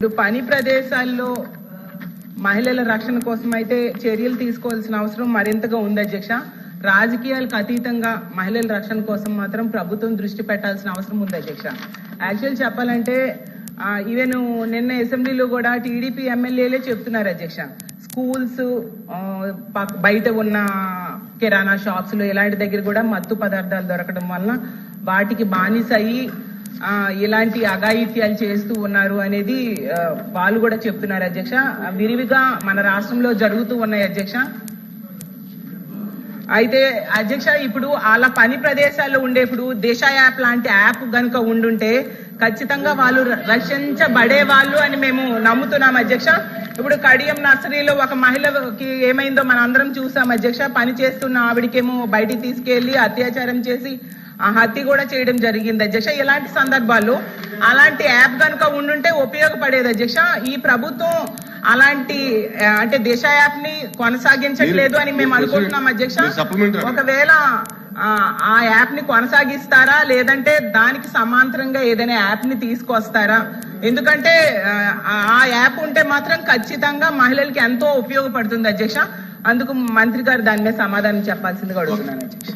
పని ప్రదేశాల్లో మహిళల రక్షణ కోసం అయితే చర్యలు తీసుకోవాల్సిన అవసరం మరింతగా ఉంది అధ్యక్ష. రాజకీయాలకు అతీతంగా మహిళల రక్షణ కోసం మాత్రం ప్రభుత్వం దృష్టి పెట్టాల్సిన అవసరం ఉంది అధ్యక్ష. యాక్చువల్ చెప్పాలంటే ఈవెన్ నిన్న అసెంబ్లీలో కూడా టీడీపీ ఎమ్మెల్యేలే చెప్తున్నారు అధ్యక్ష, స్కూల్స్ బయట ఉన్న కిరాణా షాప్స్ లో ఇలాంటి దగ్గర కూడా మత్తు పదార్థాలు దొరకడం వలన వాటికి బానిస అయ్యి ఇలాంటి అఘాయిత్యాలు చేస్తూ ఉన్నారు అనేది వాళ్ళు కూడా చెప్తున్నారు అధ్యక్ష. విరివిగా మన రాష్ట్రంలో జరుగుతూ ఉన్నాయి అధ్యక్ష. అయితే అధ్యక్ష, ఇప్పుడు అలా పని ప్రదేశాల్లో ఉండేప్పుడు దిశ యాప్ లాంటి యాప్ గనుక ఉండుంటే ఖచ్చితంగా వాళ్ళు రక్షించబడే వాళ్ళు అని మేము నమ్ముతున్నాం అధ్యక్ష. ఇప్పుడు కడియం నర్సరీలో ఒక మహిళకి ఏమైందో మన అందరం చూసాం అధ్యక్ష. పని చేస్తున్న ఆవిడికేమో బయటికి తీసుకెళ్లి అత్యాచారం చేసి హత్య కూడా చేయడం జరిగింది అధ్యక్ష. ఇలాంటి సందర్భాల్లో అలాంటి యాప్ కనుక ఉండుంటే ఉపయోగపడేది అధ్యక్ష. ఈ ప్రభుత్వం అలాంటి అంటే దిశ యాప్ ని కొనసాగించట్లేదు అని మేము అనుకుంటున్నాం అధ్యక్ష. ఒకవేళ ఆ యాప్ ని కొనసాగిస్తారా లేదంటే దానికి సమాంతరంగా ఏదైనా యాప్ ని తీసుకొస్తారా? ఎందుకంటే ఆ యాప్ ఉంటే మాత్రం ఖచ్చితంగా మహిళలకి ఎంతో ఉపయోగపడుతుంది అధ్యక్ష. అందుకు మంత్రి గారు దాని మీద సమాధానం చెప్పాల్సిందిగా అడుగుతున్నాను అధ్యక్ష.